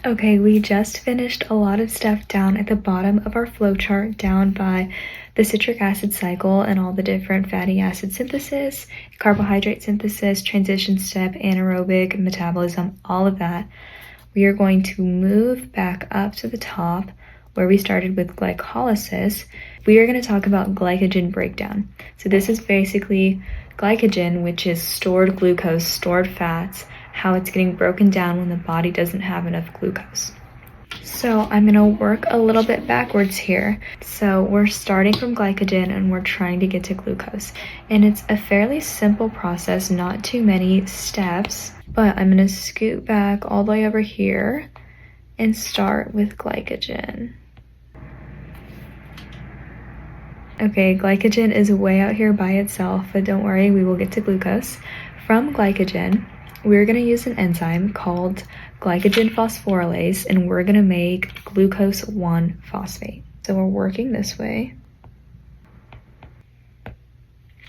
Okay, we just finished a lot of stuff down at the bottom of our flowchart, down by the citric acid cycle and all the different fatty acid synthesis, carbohydrate synthesis, transition step, anaerobic metabolism, all of that. We are going to move back up to the top where we started with glycolysis. We are going to talk about glycogen breakdown. So this is basically glycogen, which is stored glucose, stored fats, how it's getting broken down when the body doesn't have enough glucose. So I'm going to work a little bit backwards here. So we're starting from glycogen and we're trying to get to glucose. And it's a fairly simple process, not too many steps, but I'm going to scoot back all the way over here and start with glycogen. Okay, glycogen is way out here by itself, but don't worry, we will get to glucose. From glycogen, we're going to use an enzyme called glycogen phosphorylase, and we're going to make glucose 1-phosphate. So we're working this way,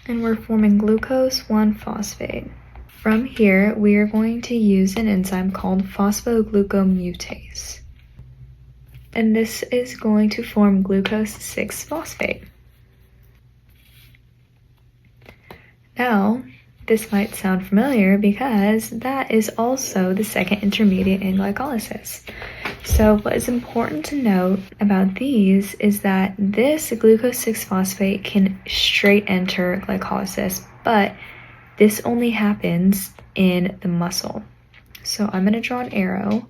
and we're forming glucose 1-phosphate. From here, we are going to use an enzyme called phosphoglucomutase, and this is going to form glucose 6-phosphate. Now, this might sound familiar because that is also the second intermediate in glycolysis. So what is important to note about these is that this glucose 6-phosphate can straight enter glycolysis, but this only happens in the muscle. So I'm going to draw an arrow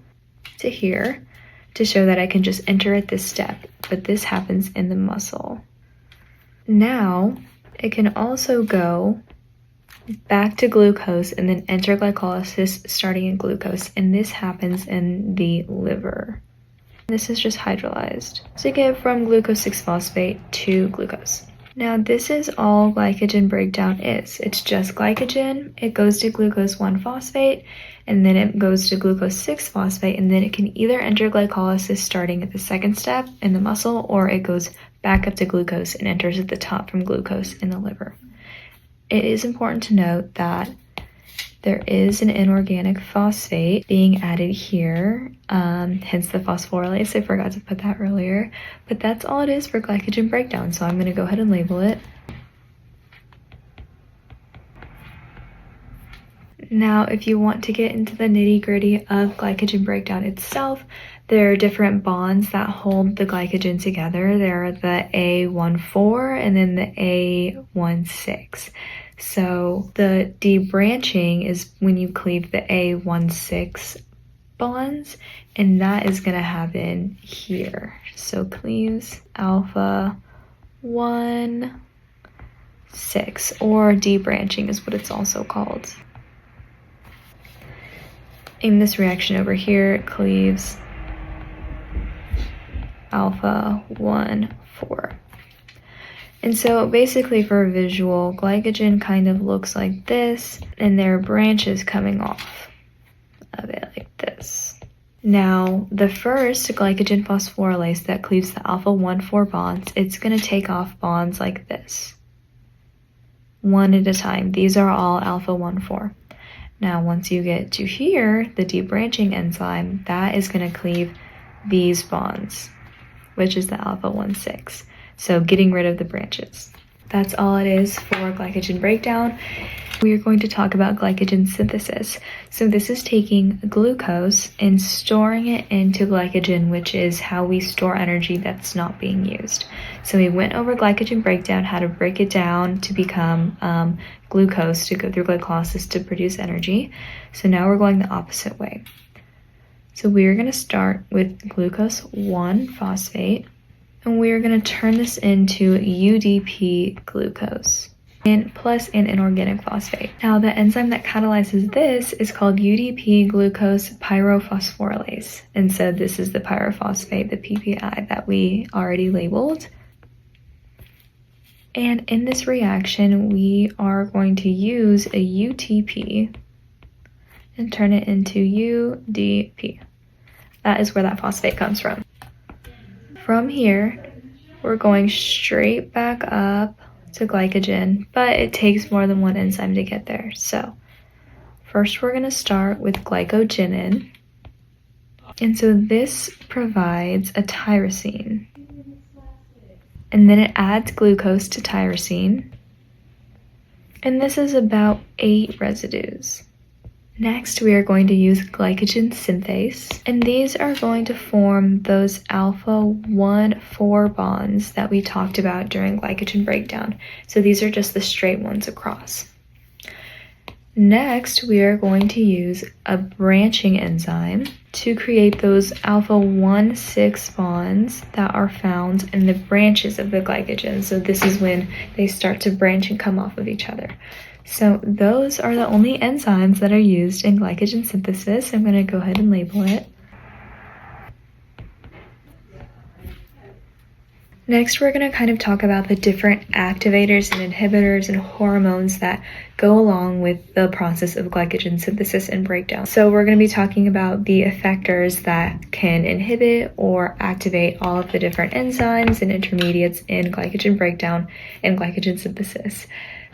to here to show that I can just enter at this step, but this happens in the muscle. Now, it can also go back to glucose and then enter glycolysis starting in glucose, and this happens in the liver. This is just hydrolyzed. So you get from glucose 6-phosphate to glucose. Now this is all glycogen breakdown is. It's just glycogen, it goes to glucose 1-phosphate, and then it goes to glucose 6-phosphate, and then it can either enter glycolysis starting at the second step in the muscle, or it goes back up to glucose and enters at the top from glucose in the liver. It is important to note that there is an inorganic phosphate being added here, hence the phosphorylase. I forgot to put that earlier, but that's all it is for glycogen breakdown. So I'm going to go ahead and label it. Now, if you want to get into the nitty-gritty of glycogen breakdown itself, there are different bonds that hold the glycogen together. There are the A14 and then the A16. So the debranching is when you cleave the A16 bonds, and that is going to happen here. So cleaves alpha 1, 6, or debranching is what it's also called. In this reaction over here, it cleaves alpha 1, 4. And so basically for a visual, glycogen kind of looks like this, and there are branches coming off of it like this. Now, the first glycogen phosphorylase that cleaves the alpha 1,4 bonds, it's going to take off bonds like this, one at a time. These are all alpha 1,4. Now, once you get to here, the debranching enzyme, that is going to cleave these bonds, which is the alpha 1,6. So getting rid of the branches. That's all it is for glycogen breakdown. We are going to talk about glycogen synthesis. So this is taking glucose and storing it into glycogen, which is how we store energy that's not being used. So we went over glycogen breakdown, how to break it down to become glucose, to go through glycolysis to produce energy. So now we're going the opposite way. So we are going to start with glucose 1-phosphate, and we are going to turn this into UDP glucose and plus an inorganic phosphate. Now the enzyme that catalyzes this is called UDP glucose pyrophosphorylase, and so this is the pyrophosphate, the PPI that we already labeled. And in this reaction, we are going to use a UTP and turn it into UDP. That is where that phosphate comes from. From here, we're going straight back up to glycogen, but it takes more than one enzyme to get there. So first we're going to start with glycogenin, And so this provides a tyrosine. And then it adds glucose to tyrosine. And this is about 8 residues. Next, we are going to use glycogen synthase, and these are going to form those alpha 1,4 bonds that we talked about during glycogen breakdown. So these are just the straight ones across. Next, we are going to use a branching enzyme to create those alpha 1,6 bonds that are found in the branches of the glycogen. So this is when they start to branch and come off of each other. So those are the only enzymes that are used in glycogen synthesis. I'm going to go ahead and label it. Next, we're going to kind of talk about the different activators and inhibitors and hormones that go along with the process of glycogen synthesis and breakdown. So we're going to be talking about the effectors that can inhibit or activate all of the different enzymes and intermediates in glycogen breakdown and glycogen synthesis.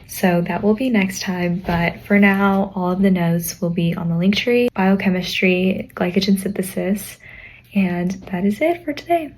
So that will be next time, but for now, all of the notes will be on the link tree, biochemistry, glycogen synthesis, and that is it for today.